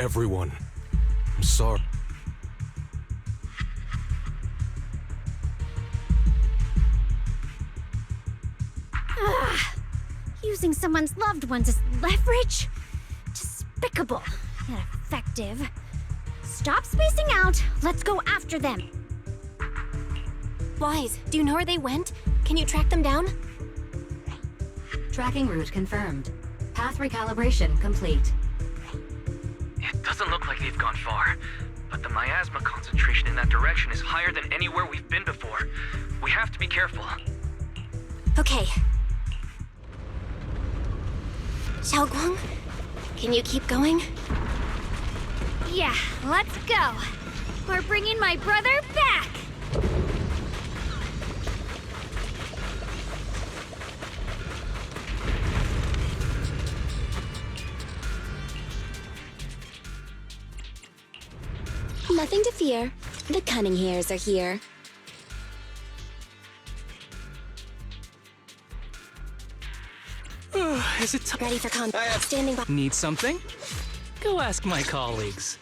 everyone. I'm sorry. Using someone's loved ones as leverage? Despicable, yet effective. Stop spacing out. Let's go after them. Wise, do you know where they went? Can you track them down? Tracking route confirmed. Path recalibration complete. It doesn't look like they've gone far, but the miasma concentration in that direction is higher than anywhere we've been before. We have to be careful. Okay. Xiaoguang, can you keep going? Yeah, let's go. We're bringing my brother back. Nothing to fear. The cunning hairs are here. Is it time? Ready for combat. Standing by. Need something? Go ask my colleagues.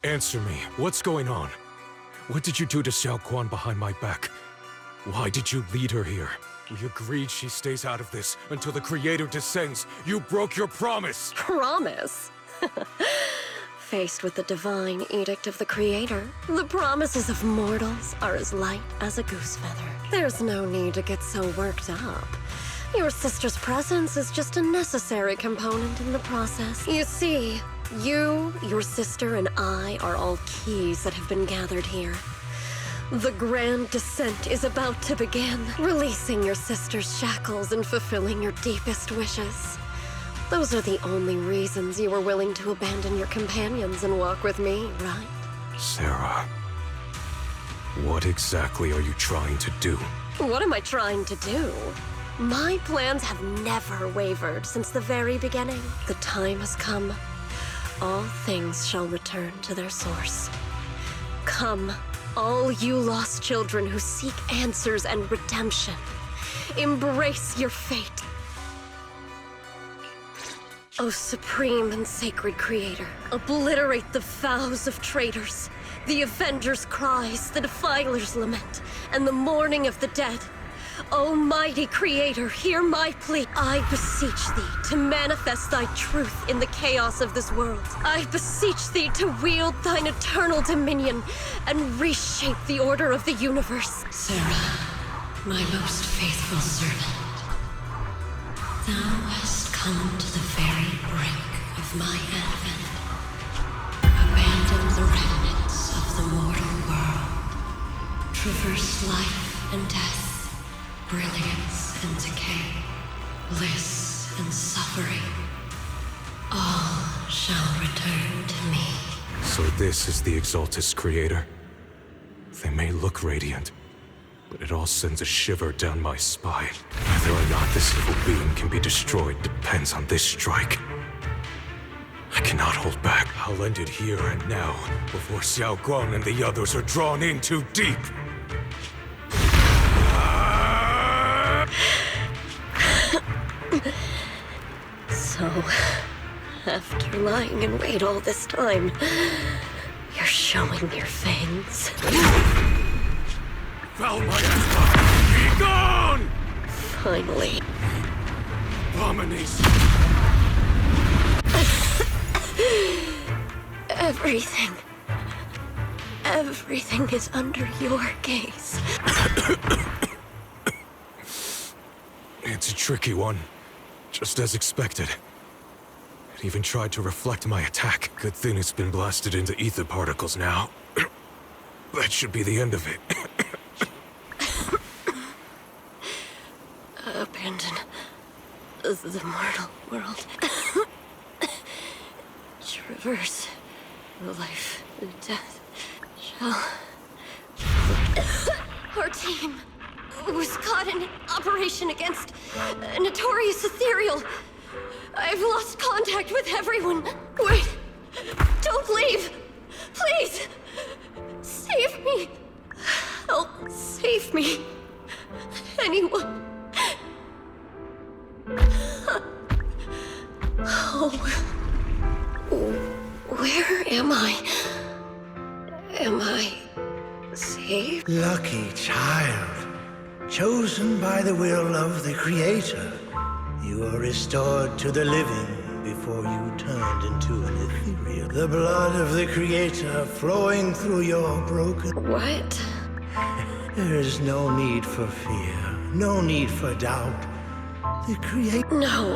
Answer me. What's going on? What did you do to Xiao Quan behind my back? Why did you lead her here? We agreed she stays out of this until the Creator descends. You broke your promise! Promise? Faced with the divine edict of the Creator, the promises of mortals are as light as a goose feather. There's no need to get so worked up. Your sister's presence is just a necessary component in the process. You see, you, your sister, and I are all keys that have been gathered here. The grand descent is about to begin, releasing your sister's shackles and fulfilling your deepest wishes. Those are the only reasons you were willing to abandon your companions and walk with me, right? Sarah, what exactly are you trying to do? What am I trying to do? My plans have never wavered since the very beginning. The time has come. All things shall return to their source. Come, all you lost children who seek answers and redemption. Embrace your fate. O supreme and sacred Creator, obliterate the vows of traitors, the Avengers' cries, the Defilers' lament, and the mourning of the dead. Almighty Creator, hear my plea. I beseech thee to manifest thy truth in the chaos of this world. I beseech thee to wield thine eternal dominion and reshape the order of the universe. Sarah, my most faithful servant, thou hast come to the very brink of my advent. Abandon the remnants of the mortal world. Traverse life and death. Brilliance and decay, bliss and suffering, all shall return to me. So this is the Exaltus Creator. They may look radiant, but it all sends a shiver down my spine. Whether or not this evil being can be destroyed depends on this strike. I cannot hold back. I'll end it here and now, before Xiao Guang and the others are drawn in too deep. So, after lying in wait all this time, you're showing your fangs. Foul miasma! Be gone! Finally. Abomination! Everything is under your gaze. It's a tricky one. Just as expected. It even tried to reflect my attack. Good thing it's been blasted into ether particles now. That should be the end of it. Abandon the mortal world. Traverse life and death. Shall Our team was caught in an operation against a notorious ethereal. I've lost contact with everyone. Wait, don't leave. Please, save me. Help save me. Anyone. Oh, where am I? Am I saved? Lucky child, chosen by the will of the Creator. You are restored to the living before you turned into an ethereal. The blood of the Creator flowing through your broken... What? There is no need for fear, no need for doubt. The Creator... No.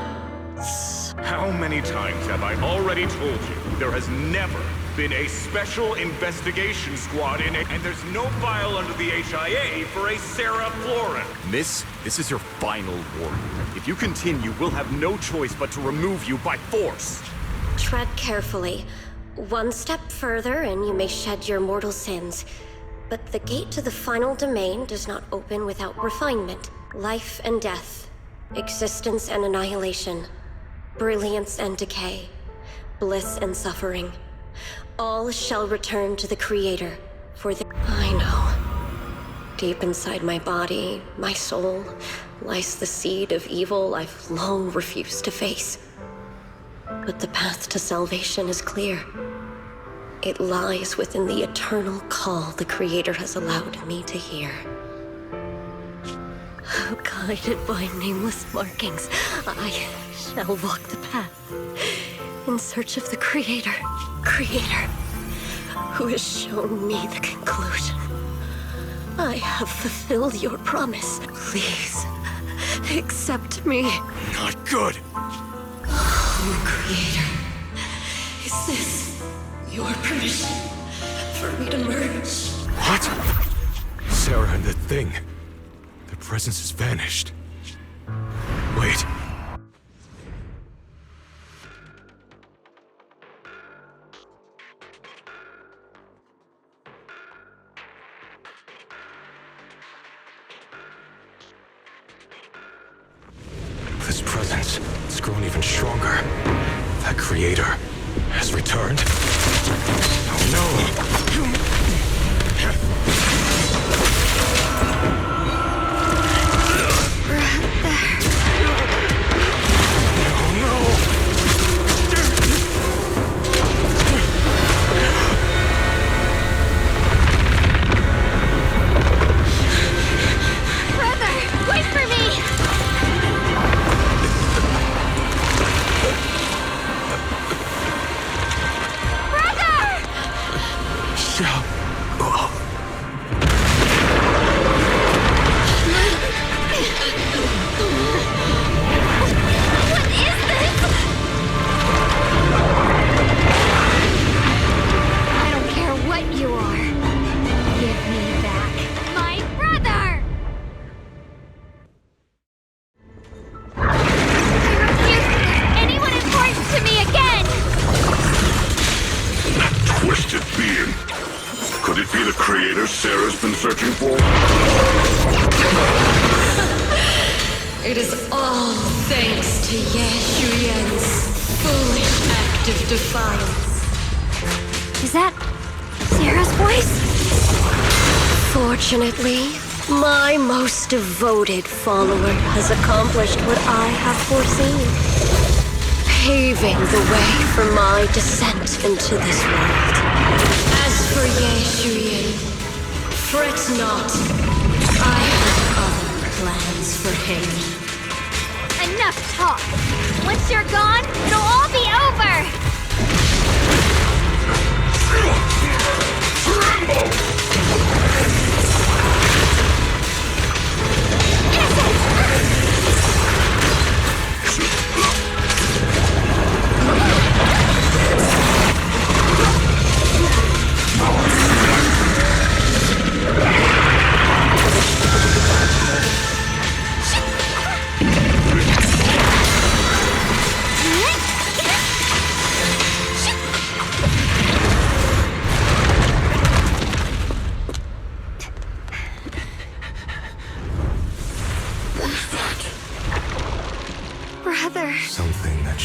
How many times have I already told you there has never been a special investigation squad in it, and there's no file under the HIA for a Sarah Florin? Miss, this is your final warning. If you continue, we'll have no choice but to remove you by force. Tread carefully. One step further and you may shed your mortal sins. But the gate to the final domain does not open without refinement. Life and death. Existence and annihilation. Brilliance and decay. Bliss and suffering. All shall return to the Creator, for the... I know. Deep inside my body, my soul, lies the seed of evil I've long refused to face. But the path to salvation is clear. It lies within the eternal call the Creator has allowed me to hear. Guided by nameless markings, I shall walk the path in search of the Creator, who has shown me the conclusion. I have fulfilled your promise. Please, accept me. Not good. Oh, Creator, is this your permission for me to merge? What? Sarah and the thing. Their presence has vanished. Wait. This presence, it's grown even stronger. That Creator has returned. Oh no! Sarah's been searching for? It is all thanks to Yeshuyen's foolish act of defiance. Is that Sarah's voice? Fortunately, my most devoted follower has accomplished what I have foreseen, paving the way for my descent into this world. As for Yeshuyen, fret not. I have other plans for him. Enough talk. Once you're gone, it'll all be over.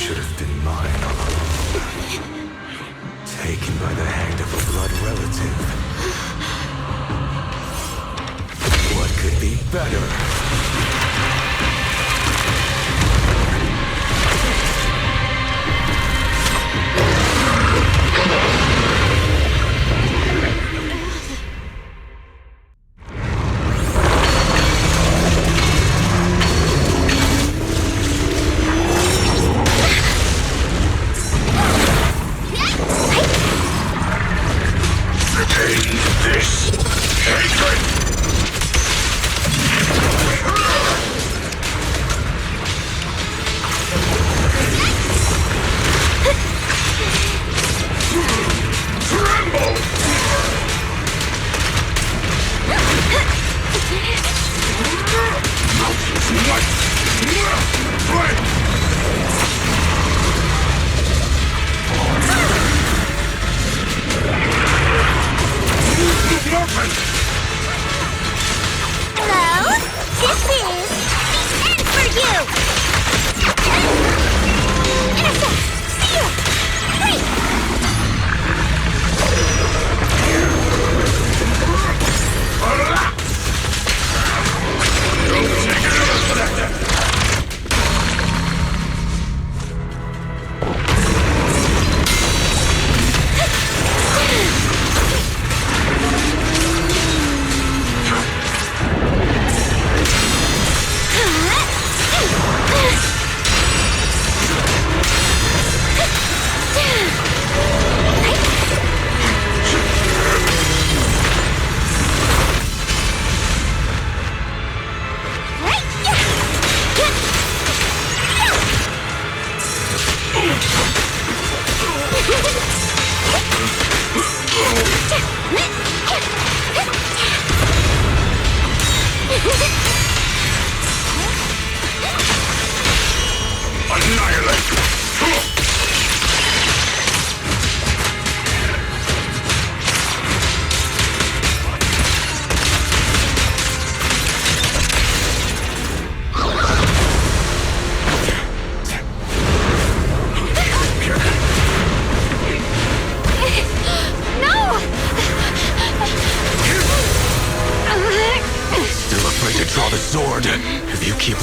should have been mine all along. Taken by the hand of a blood relative. What could be better?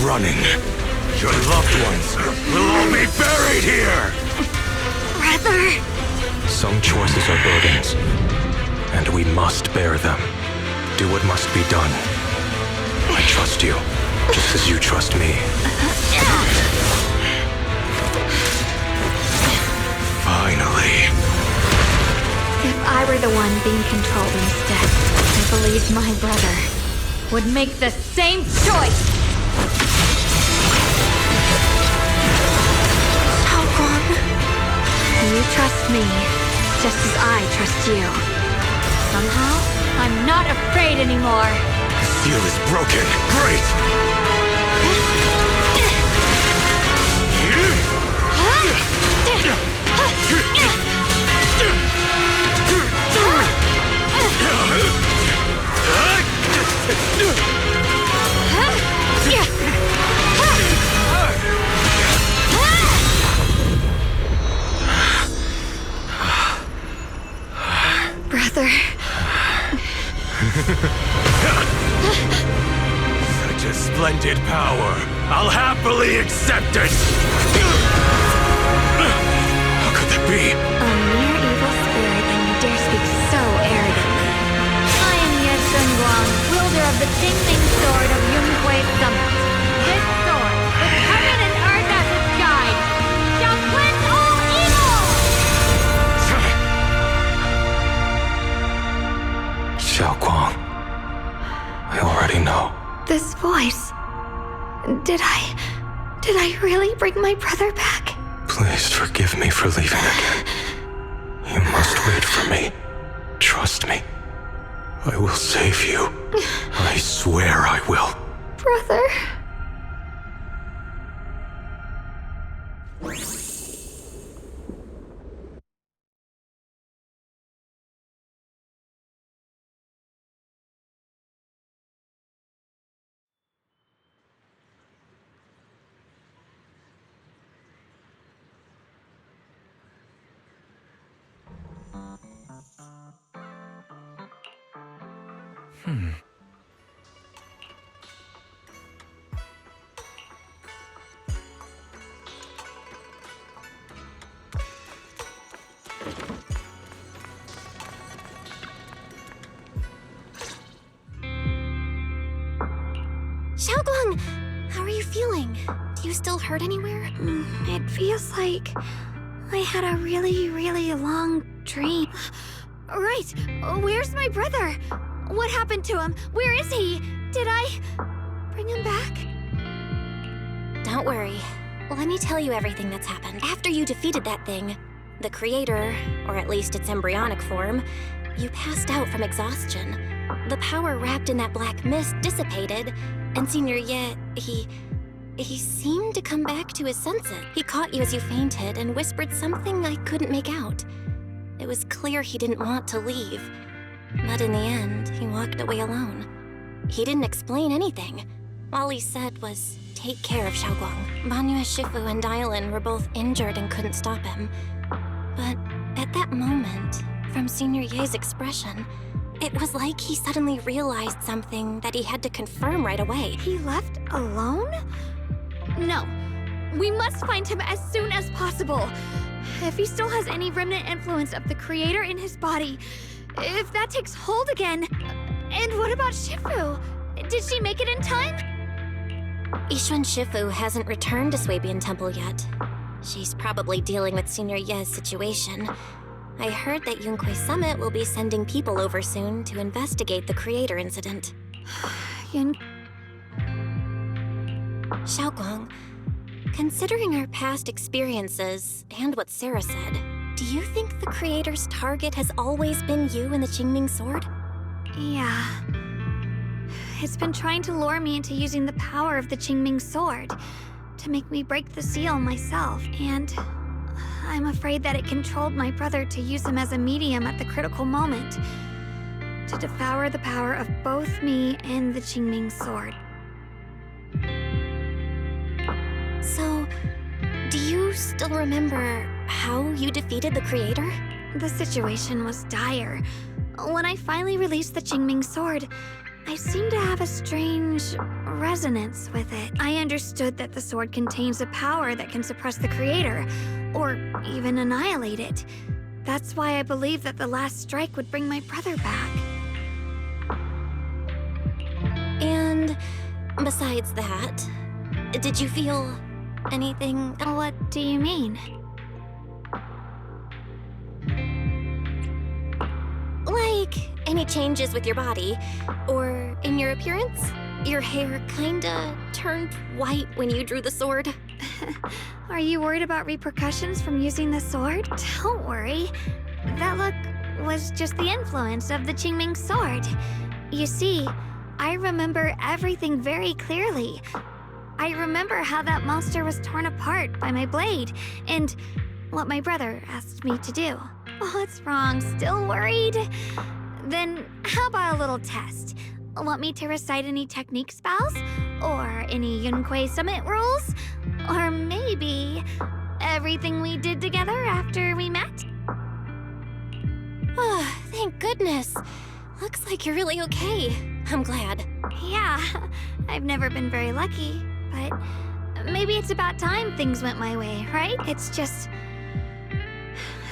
Running. Your loved ones will all be buried here! Brother! Some choices are burdens, and we must bear them. Do what must be done. I trust you, just as you trust me. Finally. If I were the one being controlled instead, I believe my brother would make the same choice! You trust me, just as I trust you. Somehow, I'm not afraid anymore. The seal is broken. Great! Brother. Such a splendid power. I'll happily accept it. How could that be? A mere evil spirit, and you dare speak so arrogantly. I am Ye Zhenguang, wielder of the Jingling Sword of Yunhui Summit. This sword, with heaven and earth as its guide, shall cleanse all evil! Xiaoguang, I already know. This voice. Did I really bring my brother back? Please forgive me for leaving again. You must wait for me. Trust me. I will save you. I swear I will. Brother. Xiaoguang, how are you feeling? Do you still hurt anywhere? It feels like I had a really, really long dream. Right, where's my brother? What happened to him? Where is he? Did I bring him back? Don't worry. Let me tell you everything that's happened. After you defeated that thing, the creator, or at least its embryonic form, you passed out from exhaustion. The power wrapped in that black mist dissipated, and Senior Ye, he seemed to come back to his senses. He caught you as you fainted and whispered something I couldn't make out. It was clear he didn't want to leave, but in the end, he walked away alone. He didn't explain anything. All he said was, take care of Xiaoguang. Banyue Shifu and Dylan were both injured and couldn't stop him. But at that moment, from Senior Ye's expression, it was like he suddenly realized something that he had to confirm right away. He left alone? No. We must find him as soon as possible. If he still has any remnant influence of the creator in his body, if that takes hold again. And what about Shifu? Did she make it in time? Yixuan Shifu hasn't returned to Swabian Temple yet. She's probably dealing with Senior Ye's situation. I heard that Yunque Summit will be sending people over soon to investigate the creator incident. Xiaoguang, considering our past experiences and what Sarah said, do you think the creator's target has always been you and the Qingming sword? Yeah. It's been trying to lure me into using the power of the Qingming sword to make me break the seal myself, and I'm afraid that it controlled my brother to use him as a medium at the critical moment to devour the power of both me and the Qingming sword. So, do you still remember how you defeated the creator? The situation was dire. When I finally released the Qingming sword, I seemed to have a strange resonance with it. I understood that the sword contains a power that can suppress the creator, or even annihilate it. That's why I believed that the last strike would bring my brother back. And besides that, did you feel anything? What do you mean? Like any changes with your body, or in your appearance? Your hair kinda turned white when you drew the sword. Are you worried about repercussions from using the sword? Don't worry. That look was just the influence of the Qingming sword. You see, I remember everything very clearly. I remember how that monster was torn apart by my blade, and what my brother asked me to do. What's wrong? Still worried? Then how about a little test? Want me to recite any technique spells? Or any Yunque Summit rules? Or maybe everything we did together after we met? Oh, thank goodness. Looks like you're really okay. I'm glad. Yeah, I've never been very lucky, but maybe it's about time things went my way, right? It's just...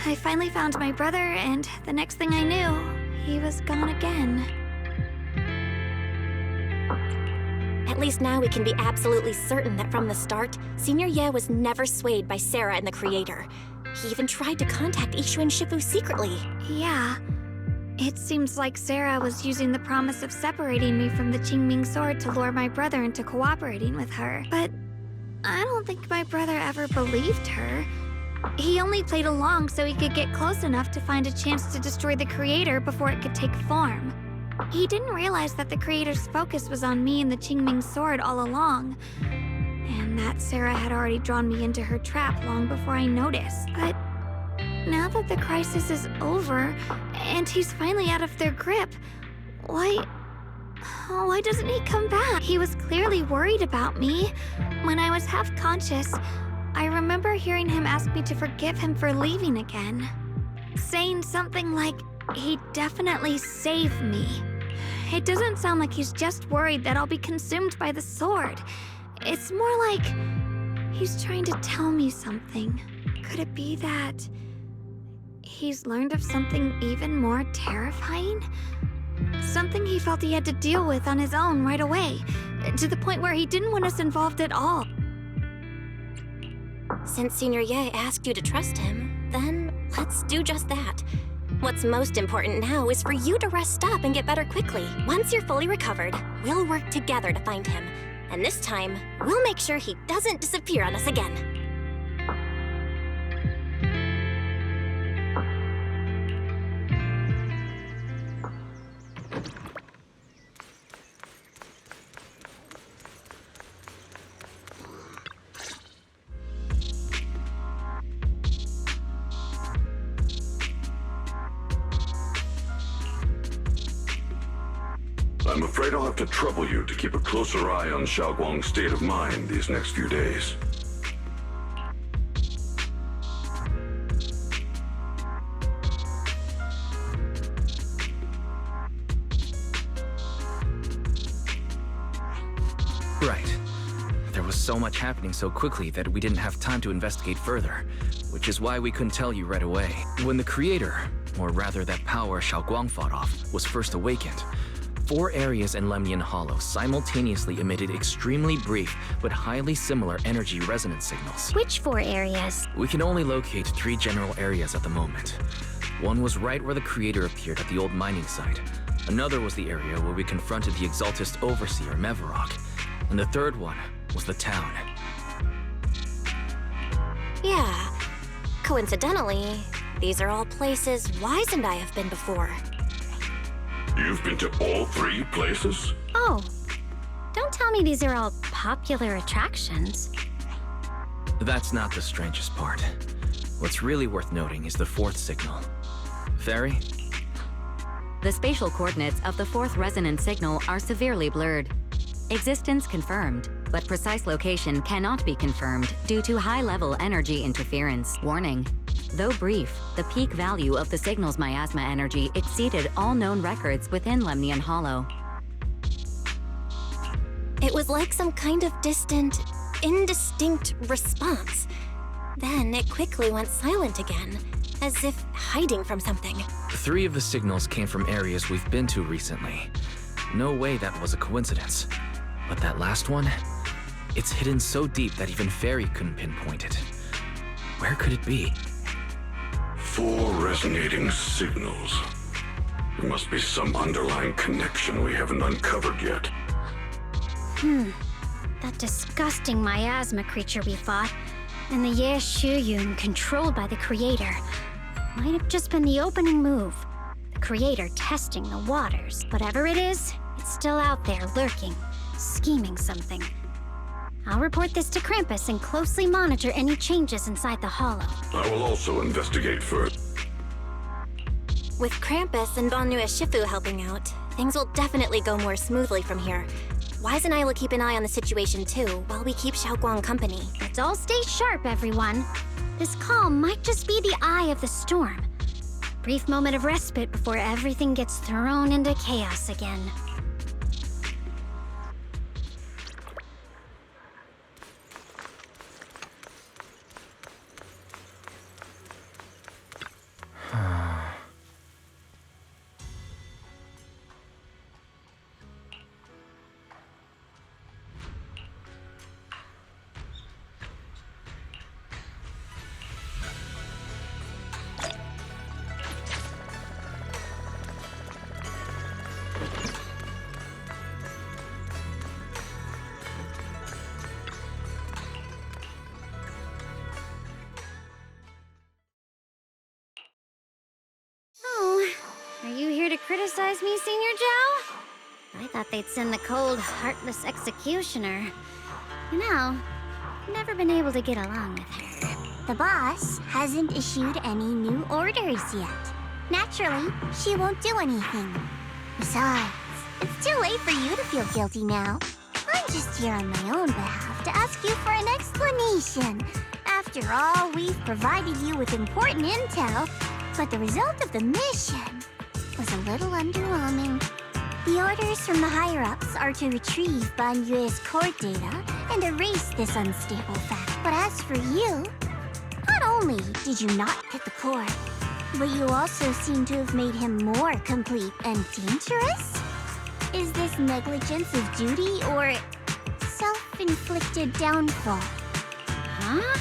I finally found my brother, and the next thing I knew, he was gone again. At least now we can be absolutely certain that from the start, Senior Ye was never swayed by Sarah and the Creator. He even tried to contact Yixuan Shifu secretly. Yeah. It seems like Sarah was using the promise of separating me from the Qingming sword to lure my brother into cooperating with her. But I don't think my brother ever believed her. He only played along so he could get close enough to find a chance to destroy the Creator before it could take form. He didn't realize that the Creator's focus was on me and the Qingming sword all along, and that Sarah had already drawn me into her trap long before I noticed. But now that the crisis is over, and he's finally out of their grip, why doesn't he come back? He was clearly worried about me. When I was half conscious, I remember hearing him ask me to forgive him for leaving again, saying something like, he'd definitely save me. It doesn't sound like he's just worried that I'll be consumed by the sword. It's more like he's trying to tell me something. Could it be that he's learned of something even more terrifying? Something he felt he had to deal with on his own right away, to the point where he didn't want us involved at all. Since Senior Ye asked you to trust him, then let's do just that. What's most important now is for you to rest up and get better quickly. Once you're fully recovered, we'll work together to find him. And this time, we'll make sure he doesn't disappear on us again. I'm afraid I'll have to trouble you to keep a closer eye on Xiaoguang's state of mind these next few days. Right. There was so much happening so quickly that we didn't have time to investigate further, which is why we couldn't tell you right away. When the creator, or rather that power Xiaoguang fought off, was first awakened, 4 areas in Lemnian Hollow simultaneously emitted extremely brief but highly similar energy resonance signals. Which 4 areas? We can only locate 3 general areas at the moment. One was right where the creator appeared at the old mining site. Another was the area where we confronted the Exaltist Overseer Mevarok. And the third one was the town. Yeah. Coincidentally, these are all places Wise and I have been before. You've been to all 3 places? Oh, don't tell me these are all popular attractions. That's not the strangest part. What's really worth noting is the 4th signal. Fairy? The spatial coordinates of the 4th resonance signal are severely blurred. Existence confirmed, but precise location cannot be confirmed due to high-level energy interference. Warning. Though brief, the peak value of the signal's miasma energy exceeded all known records within Lemnian Hollow. It was like some kind of distant, indistinct response. Then it quickly went silent again, as if hiding from something. 3 of the signals came from areas we've been to recently. No way that was a coincidence. But that last one? It's hidden so deep that even Fairy couldn't pinpoint it. Where could it be? 4 resonating signals. There must be some underlying connection we haven't uncovered yet. That disgusting miasma creature we fought, and the Ye Shuyun controlled by the Creator, might have just been the opening move. The Creator testing the waters. Whatever it is, it's still out there lurking, scheming something. I'll report this to Krampus and closely monitor any changes inside the hollow. I will also investigate further. With Krampus and Bannu Shifu helping out, things will definitely go more smoothly from here. Wise and I will keep an eye on the situation too, while we keep Xiaoguang company. Let's all stay sharp, everyone. This calm might just be the eye of the storm. Brief moment of respite before everything gets thrown into chaos again. Are you here to criticize me, Senior Zhao? I thought they'd send the cold, heartless executioner. You know, I've never been able to get along with her. The boss hasn't issued any new orders yet. Naturally, she won't do anything. Besides, it's too late for you to feel guilty now. I'm just here on my own behalf to ask you for an explanation. After all, we've provided you with important intel, but the result of the mission was a little underwhelming. The orders from the higher-ups are to retrieve Banyue's core data and erase this unstable fact. But as for you, not only did you not get the core, but you also seem to have made him more complete and dangerous? Is this negligence of duty or self-inflicted downfall? Huh?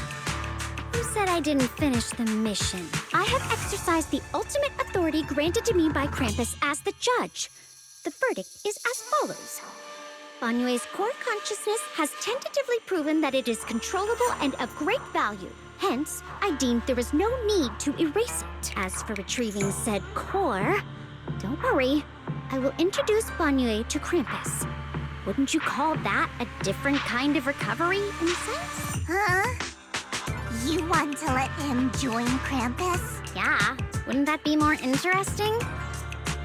Who said I didn't finish the mission? I have exercised the ultimate authority granted to me by Krampus as the judge. The verdict is as follows. Banyue's core consciousness has tentatively proven that it is controllable and of great value. Hence, I deemed there is no need to erase it. As for retrieving said core, don't worry. I will introduce Banyue to Krampus. Wouldn't you call that a different kind of recovery, in a sense? Huh? You want to let him join Krampus? Yeah, wouldn't that be more interesting?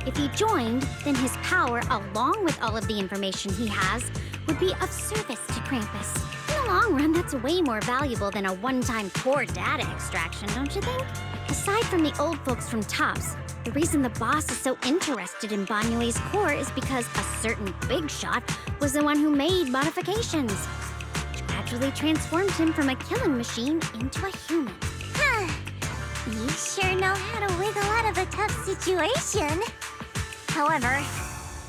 If he joined, then his power, along with all of the information he has, would be of service to Krampus. In the long run, that's way more valuable than a one-time core data extraction, don't you think? Aside from the old folks from TOPS, the reason the boss is so interested in Banyue's core is because a certain big shot was the one who made modifications, which gradually transformed him from a killing machine into a human. Huh. You sure know how to wiggle out of a tough situation. However,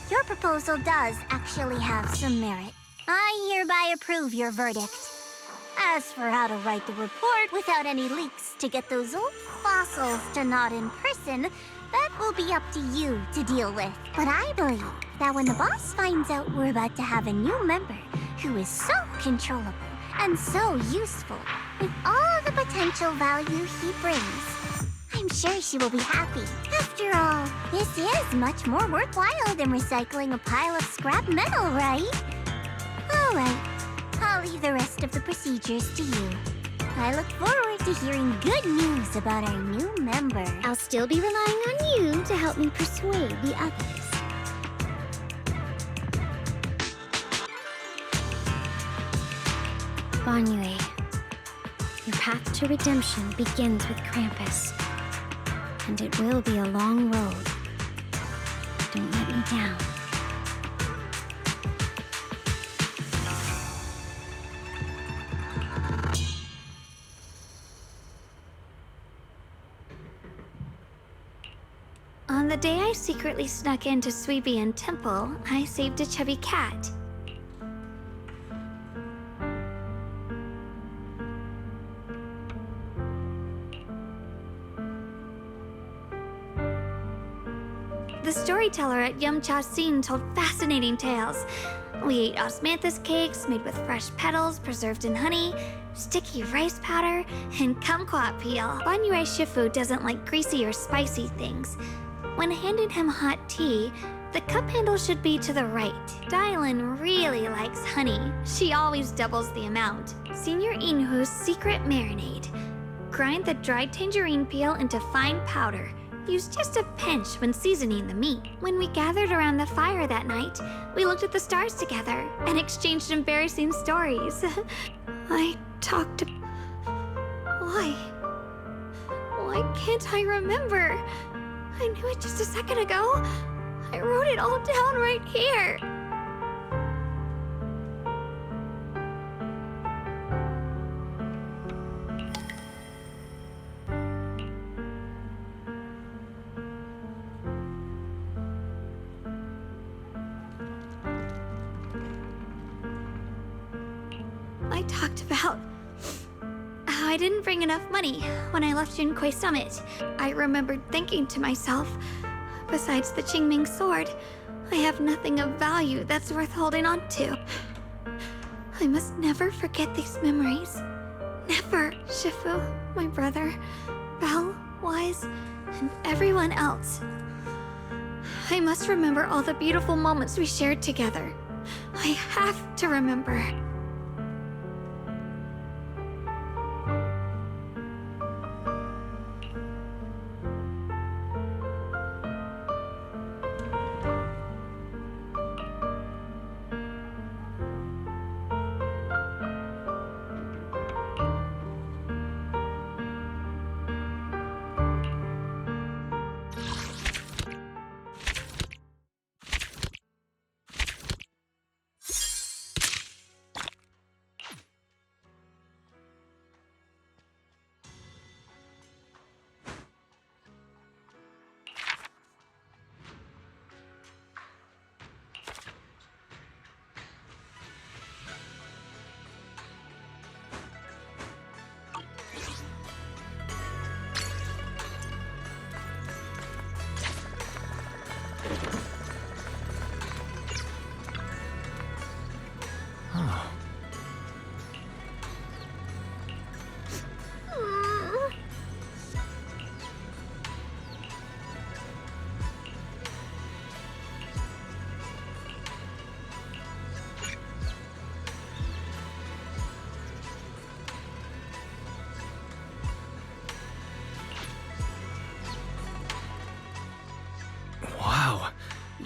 your proposal does actually have some merit. I hereby approve your verdict. As for how to write the report without any leaks to get those old fossils to nod in person, that will be up to you to deal with. But I believe that when the boss finds out we're about to have a new member who is so controllable and so useful, with all the potential value he brings, I'm sure she will be happy. After all, this is much more worthwhile than recycling a pile of scrap metal, right? All right. I'll leave the rest of the procedures to you. I look forward to hearing good news about our new member. I'll still be relying on you to help me persuade the others. Banyue, your path to redemption begins with Krampus. And it will be a long road. Don't let me down. On the day I secretly snuck into Suibian Temple, I saved a chubby cat. The storyteller at Yumcha Sin told fascinating tales. We ate osmanthus cakes made with fresh petals preserved in honey, sticky rice powder, and kumquat peel. Banyue Shifu doesn't like greasy or spicy things. When handing him hot tea, the cup handle should be to the right. Dylan really likes honey. She always doubles the amount. Senior Inhu's secret marinade. Grind the dried tangerine peel into fine powder. Use just a pinch when seasoning the meat. When we gathered around the fire that night, we looked at the stars together and exchanged embarrassing stories. I talked to... Why can't I remember? I knew it just a second ago. I wrote it all down right here. I talked about how I didn't bring enough money when I left Junquei Summit. I remembered thinking to myself, besides the Qingming sword, I have nothing of value that's worth holding on to. I must never forget these memories. Never, Shifu, my brother, Belle, Wise, and everyone else. I must remember all the beautiful moments we shared together. I have to remember.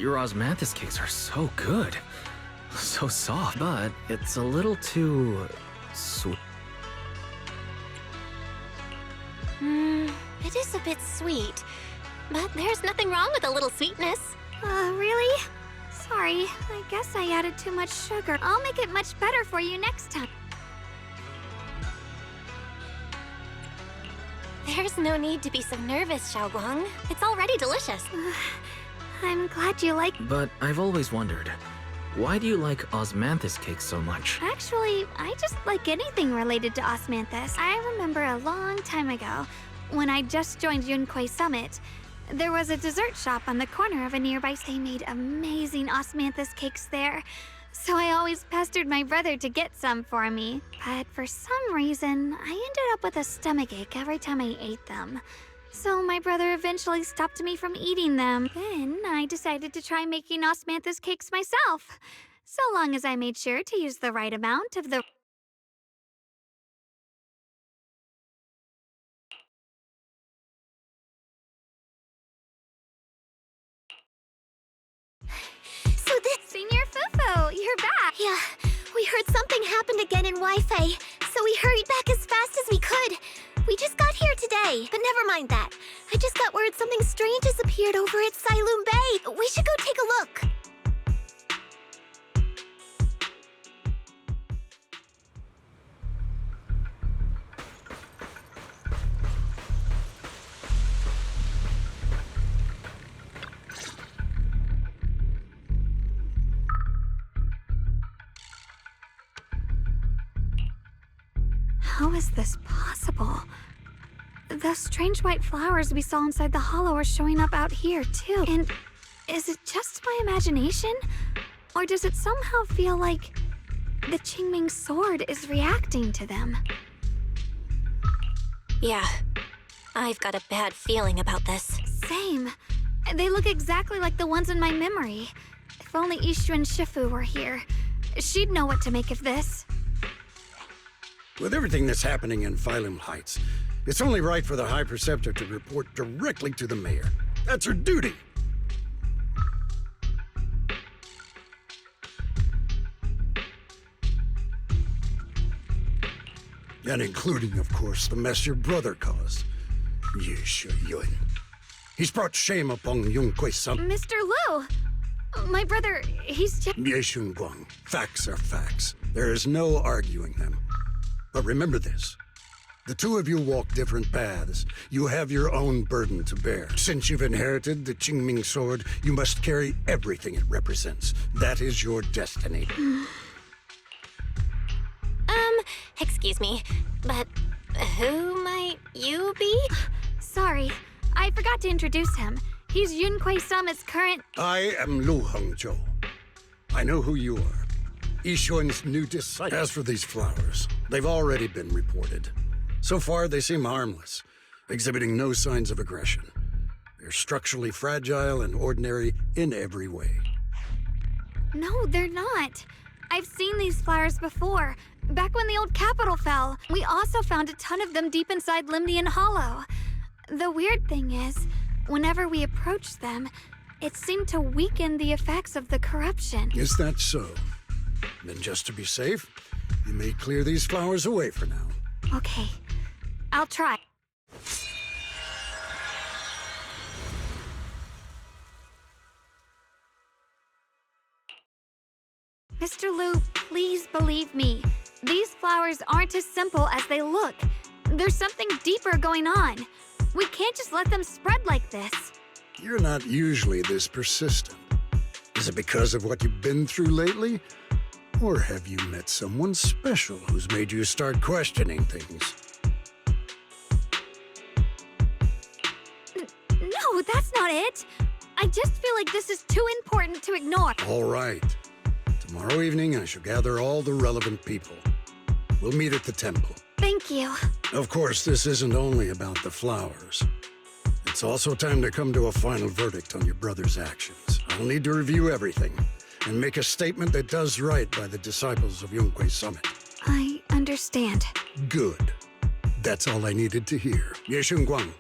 Your osmanthus cakes are so good. So soft, but it's a little too... sweet. It is a bit sweet, but there's nothing wrong with a little sweetness. Really? Sorry, I guess I added too much sugar. I'll make it much better for you next time. There's no need to be so nervous, Xiaoguang. It's already delicious. I'm glad you like... But I've always wondered, why do you like osmanthus cakes so much? Actually, I just like anything related to osmanthus. I remember a long time ago, when I just joined Yunquei Summit, there was a dessert shop on the corner of a nearby. They made amazing osmanthus cakes there, so I always pestered my brother to get some for me. But for some reason, I ended up with a stomachache every time I ate them. So my brother eventually stopped me from eating them. Then I decided to try making osmanthus cakes myself, so long as I made sure to use the right amount of the... So this... Senior Fufu, you're back! Yeah, we heard something happened again in Wi-Fi, so we hurried back as fast as we could. We just got here today, but never mind that. I just got word something strange has appeared over at Silum Bay. We should go take a look. How is this possible? Those strange white flowers we saw inside the hollow are showing up out here, too. And is it just my imagination? Or does it somehow feel like the Qingming sword is reacting to them? Yeah, I've got a bad feeling about this. Same. They look exactly like the ones in my memory. If only Ishu and Shifu were here, she'd know what to make of this. With everything that's happening in Phylum Heights, it's only right for the High Preceptor to report directly to the mayor. That's her duty. And including, of course, the mess your brother caused. Yeshu Yun. He's brought shame upon Yunquei Summit. Mr. Liu! My brother, he's just... Yeshun Guang. Facts are facts. There is no arguing them. But remember this. The two of you walk different paths. You have your own burden to bear. Since you've inherited the Qingming sword, you must carry everything it represents. That is your destiny. Excuse me, but who might you be? Sorry, I forgot to introduce him. He's Yunquei Summit's current... I am Lu Hongzhou. I know who you are. Yixuan's new disciple. As for these flowers, they've already been reported. So far, they seem harmless, exhibiting no signs of aggression. They're structurally fragile and ordinary in every way. No, they're not. I've seen these flowers before, back when the old capital fell. We also found a ton of them deep inside Limdian Hollow. The weird thing is, whenever we approached them, it seemed to weaken the effects of the corruption. Is that so? Then just to be safe, you may clear these flowers away for now. Okay, I'll try. Mr. Liu, please believe me. These flowers aren't as simple as they look. There's something deeper going on. We can't just let them spread like this. You're not usually this persistent. Is it because of what you've been through lately? Or have you met someone special who's made you start questioning things? No, that's not it. I just feel like this is too important to ignore. All right. Tomorrow evening, I shall gather all the relevant people. We'll meet at the temple. Thank you. Of course, this isn't only about the flowers. It's also time to come to a final verdict on your brother's actions. I'll need to review everything and make a statement that does right by the disciples of Yunquei Summit. I understand. Good. That's all I needed to hear. Yeshun Guang,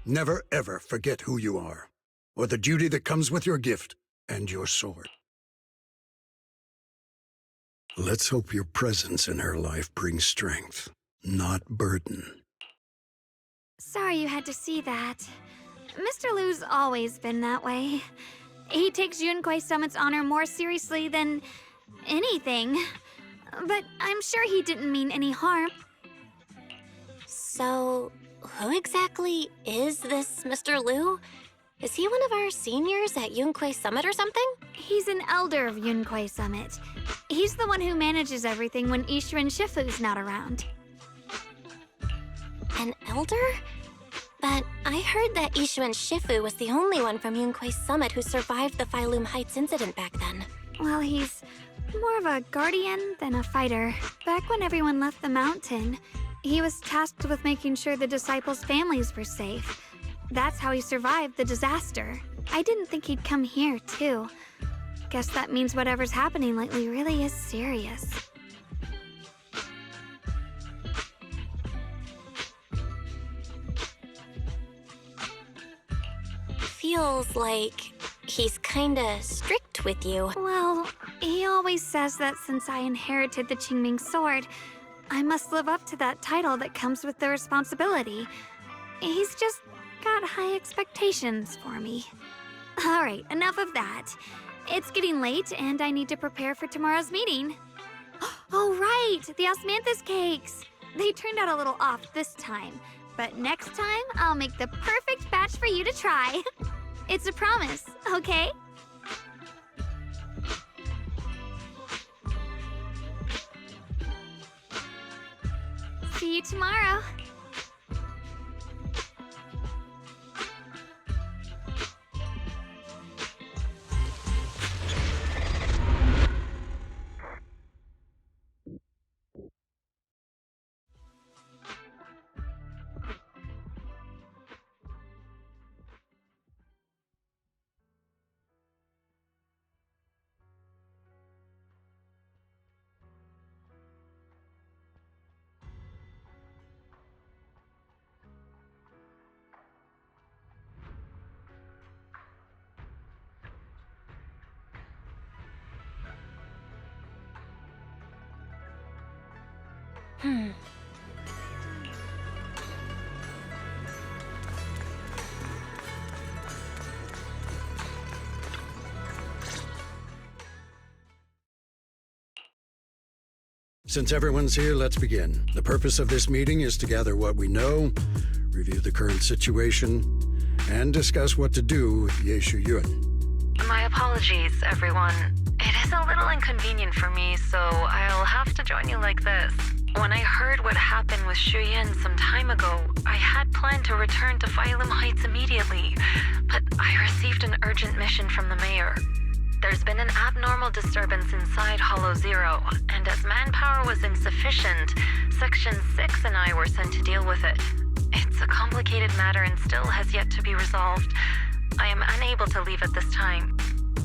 never ever forget who you are, or the duty that comes with your gift. and your sword. Let's hope your presence in her life brings strength, not burden. Sorry you had to see that. Mr. Liu's always been that way. He takes Yunquei Summit's honor more seriously than anything. But I'm sure he didn't mean any harm. So, who exactly is this Mr. Liu? Is he one of our seniors at Yunquei Summit or something? He's an elder of Yunquei Summit. He's the one who manages everything when Ishu and Shifu's not around. An elder? But I heard that Ishu and Shifu was the only one from Yunquei Summit who survived the Phylum Heights incident back then. Well, he's more of a guardian than a fighter. Back when everyone left the mountain, he was tasked with making sure the disciples' families were safe. That's how he survived the disaster. I didn't think he'd come here, too. Guess that means whatever's happening lately really is serious. Feels like he's kinda strict with you. Well, he always says that since I inherited the Qingming sword, I must live up to that title that comes with the responsibility. He's just got high expectations for me. Alright, enough of that. It's getting late and I need to prepare for tomorrow's meeting. Oh right, the osmanthus cakes! They turned out a little off this time, but next time I'll make the perfect batch for you to try. It's a promise, okay? See you tomorrow. Since everyone's here, let's begin. The purpose of this meeting is to gather what we know, review the current situation, and discuss what to do with Yeshu Yun. My apologies, everyone. It is a little inconvenient for me, so I'll have to join you like this. When I heard what happened with Shu Yin some time ago, I had planned to return to Phylum Heights immediately, but I received an urgent mission from the mayor. There's been an abnormal disturbance inside Hollow Zero, and as manpower was insufficient, Section 6 and I were sent to deal with it. It's a complicated matter and still has yet to be resolved. I am unable to leave at this time.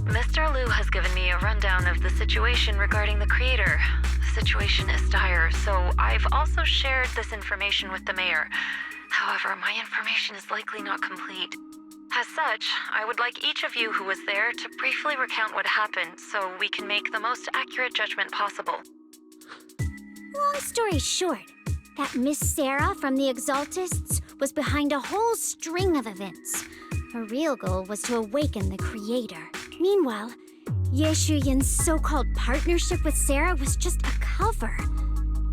Mr. Liu has given me a rundown of the situation regarding the creator. The situation is dire, so I've also shared this information with the mayor. However, my information is likely not complete. As such, I would like each of you who was there to briefly recount what happened so we can make the most accurate judgment possible. Long story short, that Miss Sarah from the Exaltists was behind a whole string of events. Her real goal was to awaken the creator. Meanwhile, Yeshu Yin's so-called partnership with Sarah was just a cover.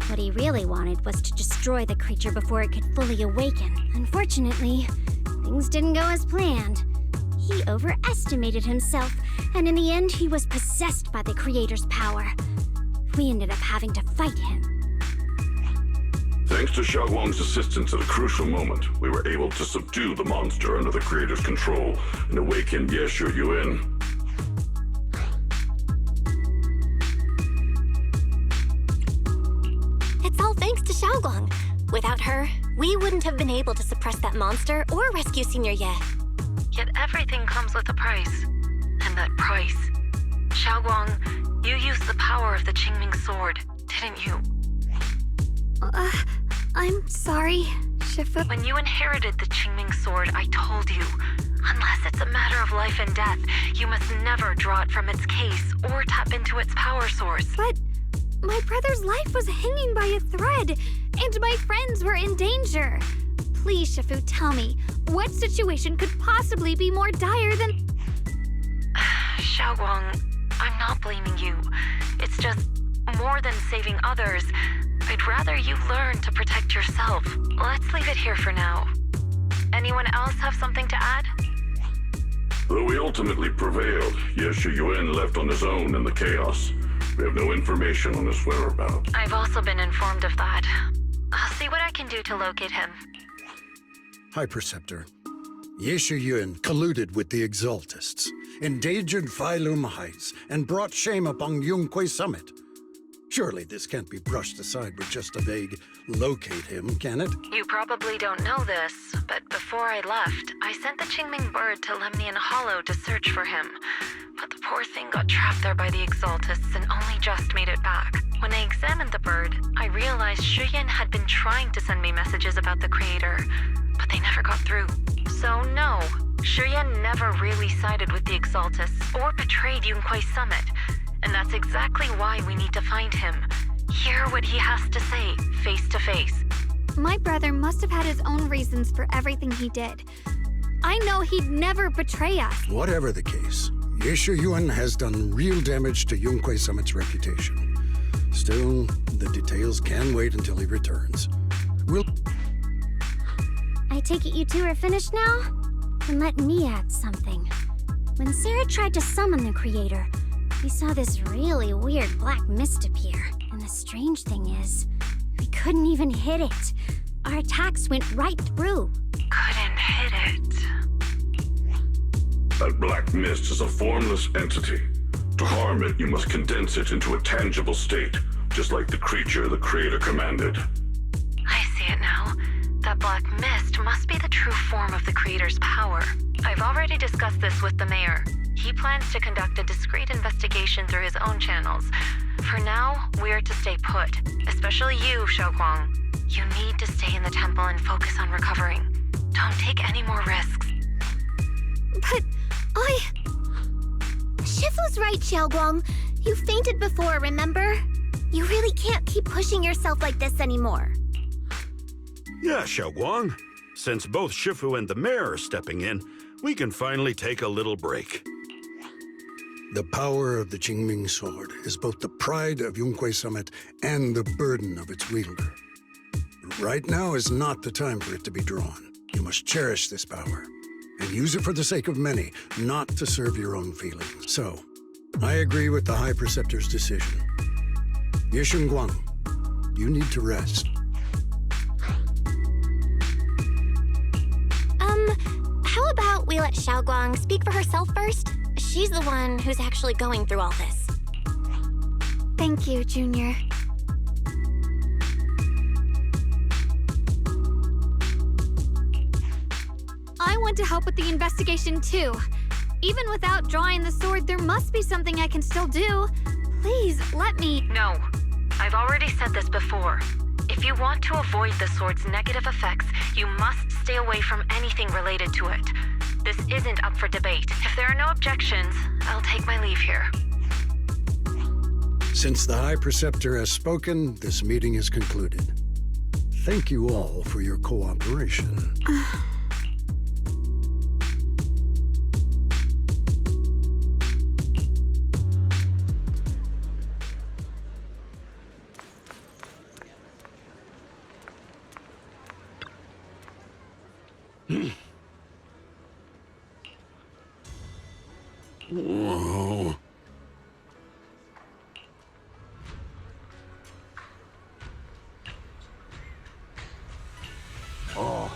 What he really wanted was to destroy the creature before it could fully awaken. Unfortunately, things didn't go as planned. He overestimated himself, and in the end, he was possessed by the creator's power. We ended up having to fight him. Thanks to Xiaoguang's assistance at a crucial moment, we were able to subdue the monster under the creator's control and awaken Yeshu Yun. It's all thanks to Xiaoguang. Without her, we wouldn't have been able to suppress that monster or rescue Senior Ye. Yet everything comes with a price. And that price... Xiaoguang, you used the power of the Qingming sword, didn't you? I'm sorry, Shifu. When you inherited the Qingming sword, I told you, Unless it's a matter of life and death, you must never draw it from its case or tap into its power source. But my brother's life was hanging by a thread, and my friends were in danger. Please, Shifu, tell me, what situation could possibly be more dire than... Xiaoguang, I'm not blaming you. It's just more than saving others. I'd rather you learn to protect yourself. Let's leave it here for now. Anyone else have something to add? Though we ultimately prevailed, Yeshu Yuan left on his own in the chaos. We have no information on his whereabouts. I've also been informed of that. I'll see what I can do to locate him. High Preceptor, Yeshu Yuan colluded with the Exaltists, endangered Phylum Heights, and brought shame upon Yunque Summit. Surely this can't be brushed aside with just a vague locate him, can it? You probably don't know this, but before I left, I sent the Qingming bird to Lemnian Hollow to search for him. But the poor thing got trapped there by the Exaltists and only just made it back. When I examined the bird, I realized Shuyan had been trying to send me messages about the Creator, but they never got through. So no, Shuyan never really sided with the Exaltists or betrayed Yunque Summit. And that's exactly why we need to find him. Hear what he has to say, face to face. My brother must have had his own reasons for everything he did. I know he'd never betray us. Whatever the case, Yeshu Yuan has done real damage to Yunque Summit's reputation. Still, the details can wait until he returns. I take it you two are finished now? Then let me add something. When Sarah tried to summon the Creator, we saw this really weird black mist appear. And the strange thing is, we couldn't even hit it. Our attacks went right through. Couldn't hit it. That black mist is a formless entity. To harm it, you must condense it into a tangible state, just like the creature the Creator commanded. I see it now. That black mist must be the true form of the Creator's power. I've already discussed this with the mayor. He plans to conduct a discreet investigation through his own channels. For now, we're to stay put. Especially you, Xiaoguang. You need to stay in the temple and focus on recovering. Don't take any more risks. But Shifu's right, Xiaoguang. You fainted before, remember? You really can't keep pushing yourself like this anymore. Yeah, Xiaoguang. Since both Shifu and the mayor are stepping in, we can finally take a little break. The power of the Qingming sword is both the pride of Yunque Summit and the burden of its wielder. Right now is not the time for it to be drawn. You must cherish this power and use it for the sake of many, not to serve your own feelings. So, I agree with the High Preceptor's decision. Yeshun Guang, you need to rest. How about we let Xiaoguang speak for herself first? She's the one who's actually going through all this. Thank you, Junior. I want to help with the investigation too. Even without drawing the sword, there must be something I can still do. Please, let me... No. I've already said this before. If you want to avoid the sword's negative effects, you must stay away from anything related to it. This isn't up for debate. If there are no objections, I'll take my leave here. Since the High Preceptor has spoken, this meeting is concluded. Thank you all for your cooperation. Whoa. Oh.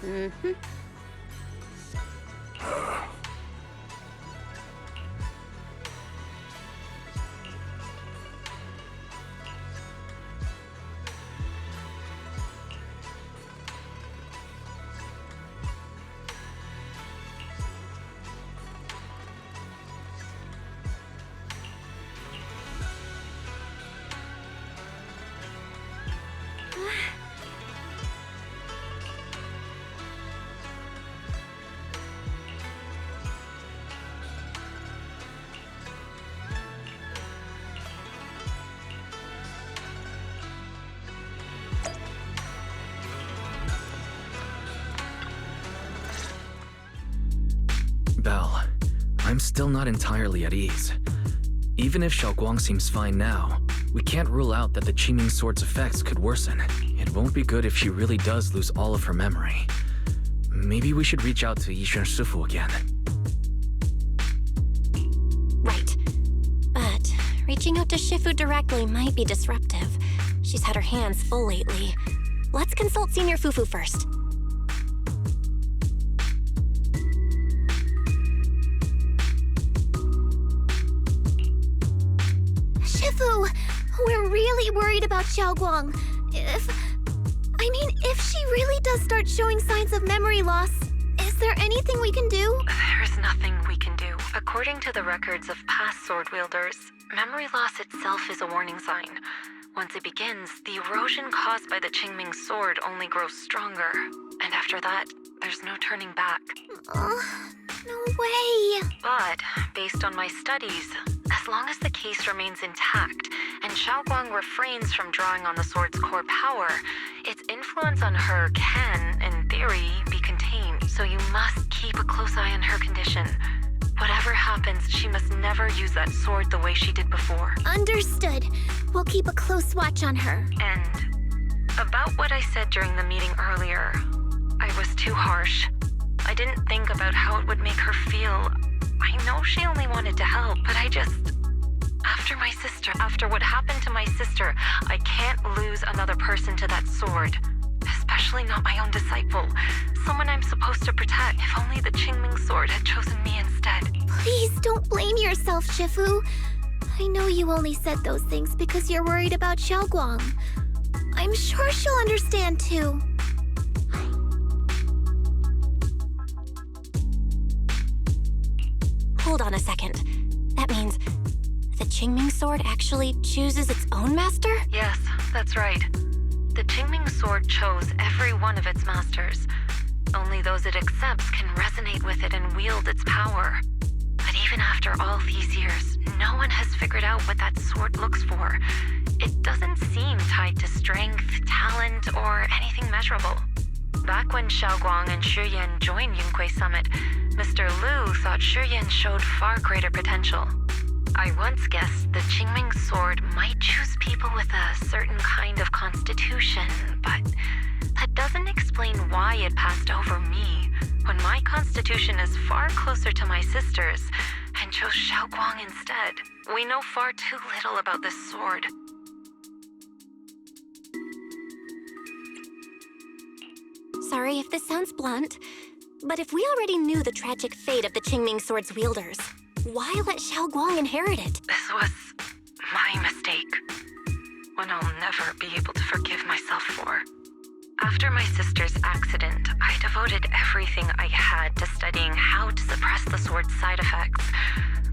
Mm-hmm. still not entirely at ease. Even if Xiaoguang seems fine now, we can't rule out that the Qingming Sword's effects could worsen. It won't be good if she really does lose all of her memory. Maybe we should reach out to Yixuan Shifu again. Right. But reaching out to Shifu directly might be disruptive. She's had her hands full lately. Let's consult Senior Fufu first. Shifu, we're really worried about Xiaoguang. If she really does start showing signs of memory loss, is there anything we can do? There's nothing we can do. According to the records of past sword wielders, memory loss itself is a warning sign. Once it begins, the erosion caused by the Qingming Sword only grows stronger. And after that, there's no turning back. No way! But, based on my studies, as long as the case remains intact, and Xiaoguang refrains from drawing on the sword's core power, its influence on her can, in theory, be contained. So you must keep a close eye on her condition. Whatever happens, she must never use that sword the way she did before. Understood. We'll keep a close watch on her. And about what I said during the meeting earlier, I was too harsh. I didn't think about how it would make her feel. I know she only wanted to help, but after what happened to my sister, I can't lose another person to that sword. Especially not my own disciple, someone I'm supposed to protect. If only the Qingming Sword had chosen me instead. Please don't blame yourself, Shifu. I know you only said those things because you're worried about Xiaoguang. I'm sure she'll understand too. Hold on a second. That means the Qingming Sword actually chooses its own master? Yes, that's right. The Qingming Sword chose every one of its masters. Only those it accepts can resonate with it and wield its power. But even after all these years, no one has figured out what that sword looks for. It doesn't seem tied to strength, talent, or anything measurable. Back when Xiaoguang and Shiyan joined Yunque Summit, Mr. Liu thought Shiyan showed far greater potential. I once guessed the Qingming Sword might choose people with a certain kind of constitution, but that doesn't explain why it passed over me, when my constitution is far closer to my sister's, and chose Xiaoguang instead. We know far too little about this sword. Sorry if this sounds blunt, but if we already knew the tragic fate of the Qingming Sword's wielders, why let Xiaoguang inherit it? This was my mistake. One I'll never be able to forgive myself for. After my sister's accident, I devoted everything I had to studying how to suppress the sword's side effects.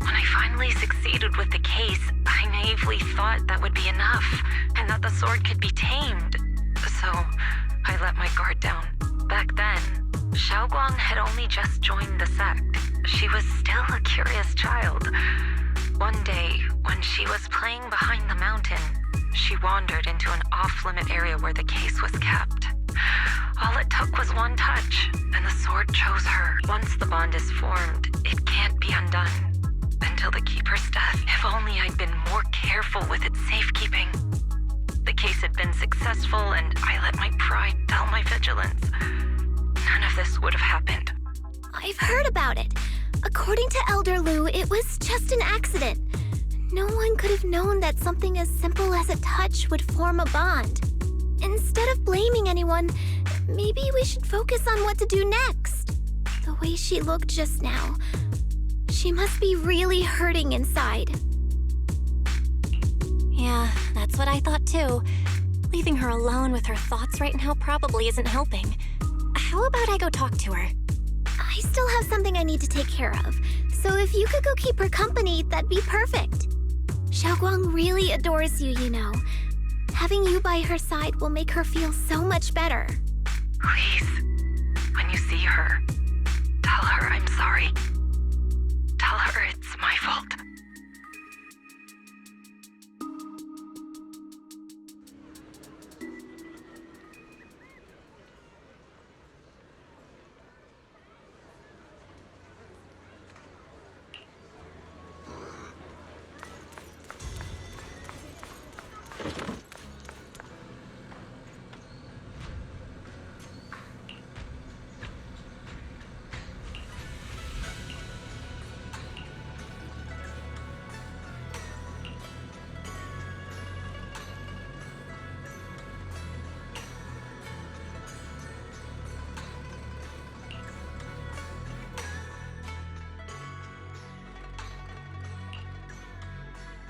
When I finally succeeded with the case, I naively thought that would be enough, and that the sword could be tamed. So, I let my guard down. Back then, Xiaoguang had only just joined the sect. She was still a curious child. One day, when she was playing behind the mountain, she wandered into an off-limit area where the case was kept. All it took was one touch, and the sword chose her. Once the bond is formed, it can't be undone. Until the Keeper's death, if only I'd been more careful with its safekeeping. The case had been successful, and I let my pride dull my vigilance. None of this would have happened. I've heard about it. According to Elder Liu, it was just an accident. No one could have known that something as simple as a touch would form a bond. Instead of blaming anyone, maybe we should focus on what to do next. The way she looked just now, she must be really hurting inside. Yeah, that's what I thought too. Leaving her alone with her thoughts right now probably isn't helping. How about I go talk to her? I still have something I need to take care of, so if you could go keep her company, that'd be perfect. Xiaoguang really adores you, you know. Having you by her side will make her feel so much better. Please, when you see her, tell her I'm sorry. Tell her it's my fault.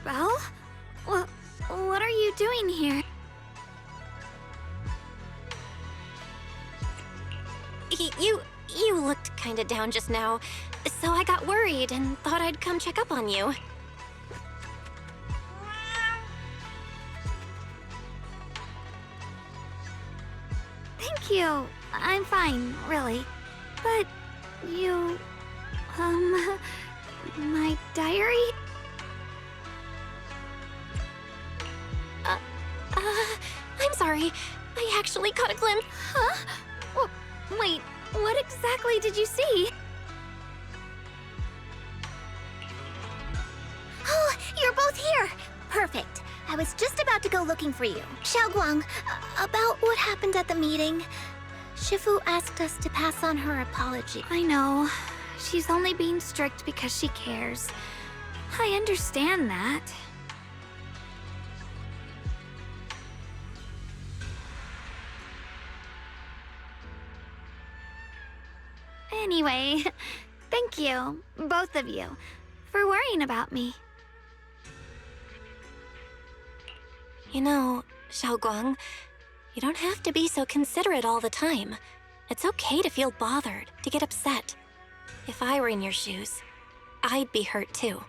Belle? What are you doing here? You looked kinda down just now, so I got worried and thought I'd come check up on you. Thank you. I'm fine, really. But you... my diary? I'm sorry. I actually caught a glimpse. Huh? Wait, what exactly did you see? Oh, you're both here! Perfect. I was just about to go looking for you. Xiaoguang, about what happened at the meeting. Shifu asked us to pass on her apology. I know. She's only being strict because she cares. I understand that. Anyway, thank you, both of you, for worrying about me. You know, Xiaoguang, you don't have to be so considerate all the time. It's okay to feel bothered, to get upset. If I were in your shoes, I'd be hurt too.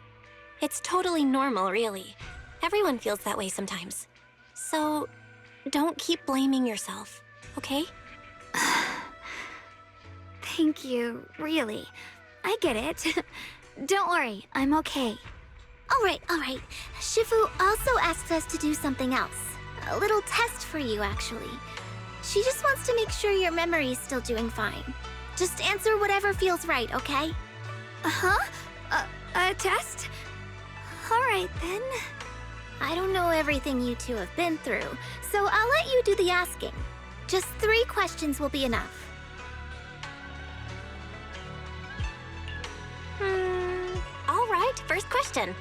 It's totally normal, really. Everyone feels that way sometimes. So, don't keep blaming yourself, okay? Thank you, really. I get it. Don't worry, I'm okay. All right. Shifu also asked us to do something else. A little test for you, actually. She just wants to make sure your memory is still doing fine. Just answer whatever feels right, okay? Uh-huh? A test? All right, then. I don't know everything you two have been through, so I'll let you do the asking. Just 3 questions will be enough. All right, first question.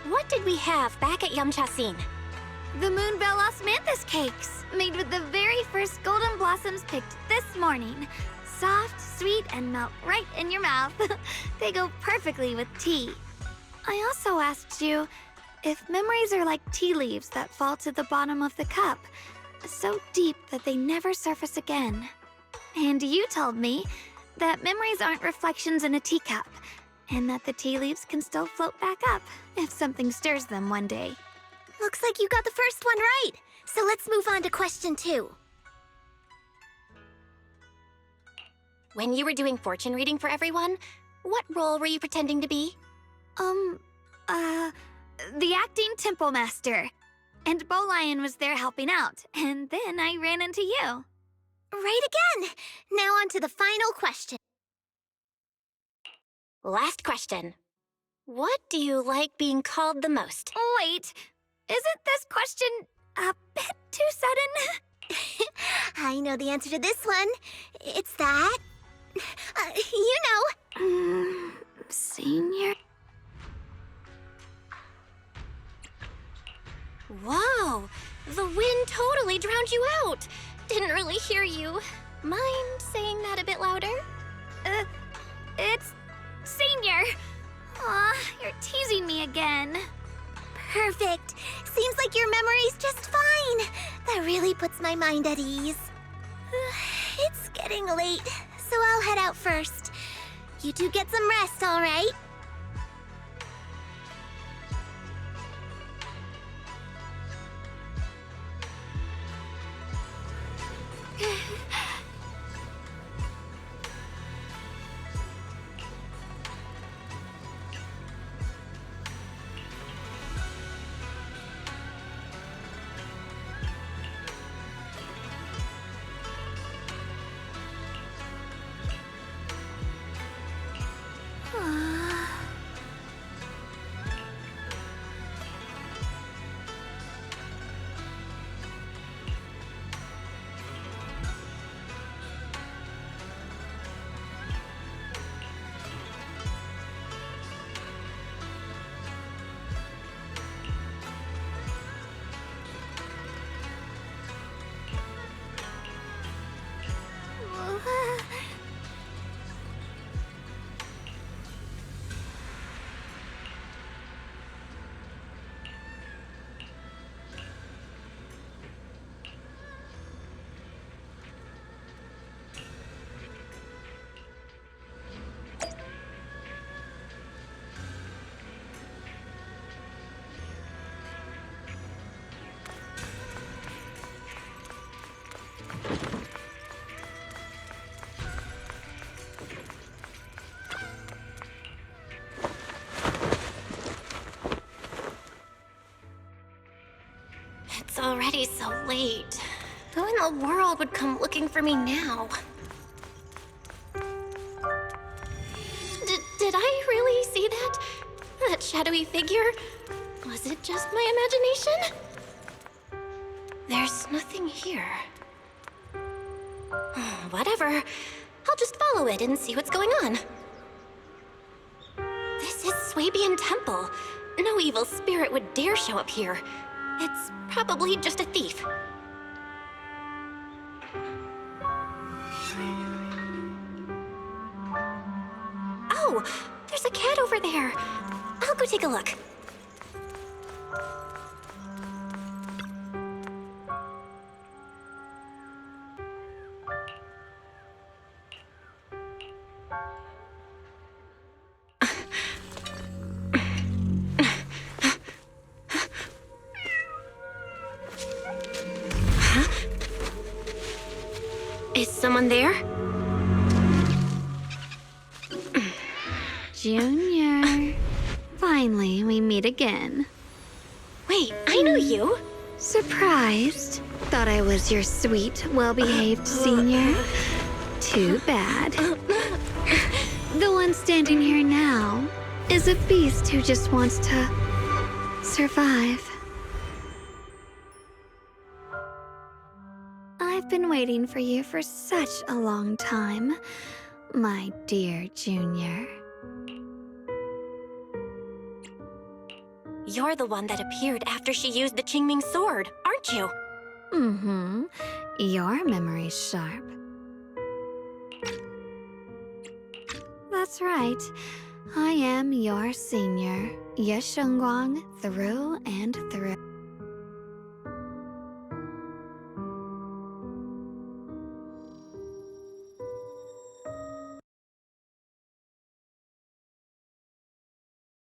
What did we have back at Yamchasin? The Moonbell Osmanthus cakes, made with the very first golden blossoms picked this morning. Soft, sweet, and melt right in your mouth. They go perfectly with tea. I also asked you if memories are like tea leaves that fall to the bottom of the cup, so deep that they never surface again. And you told me that memories aren't reflections in a teacup, and that the tea leaves can still float back up if something stirs them one day. Looks like you got the first one right. So let's move on to question 2. When you were doing fortune reading for everyone, what role were you pretending to be? The acting temple master. And Bowlion was there helping out, and then I ran into you. Right again! Now on to the final question. Last question. What do you like being called the most? Wait, isn't this question a bit too sudden? I know the answer to this one. It's that... you know. Senior? Whoa! The wind totally drowned you out! Didn't really hear you. Mind saying that a bit louder? It's... Senior! Aw, you're teasing me again. Perfect. Seems like your memory's just fine. That really puts my mind at ease. It's getting late, so I'll head out first. You two get some rest, all right? already so late. Who in the world would come looking for me now? Did I really see that? That shadowy figure? Was it just my imagination? There's nothing here. Whatever. I'll just follow it and see what's going on. This is Swabian Temple. No evil spirit would dare show up here. It's probably just a thief. Oh, there's a cat over there. I'll go take a look. Is someone there? Junior. Finally, we meet again. Wait, I know you. Surprised? Thought I was your sweet, well-behaved senior? Too bad. The one standing here now is a beast who just wants to survive. I've been waiting for you for such a long time, my dear Junior. You're the one that appeared after she used the Qingming sword, aren't you? Mm-hmm. Your memory's sharp. That's right. I am your senior, Ye Shengguang through and through.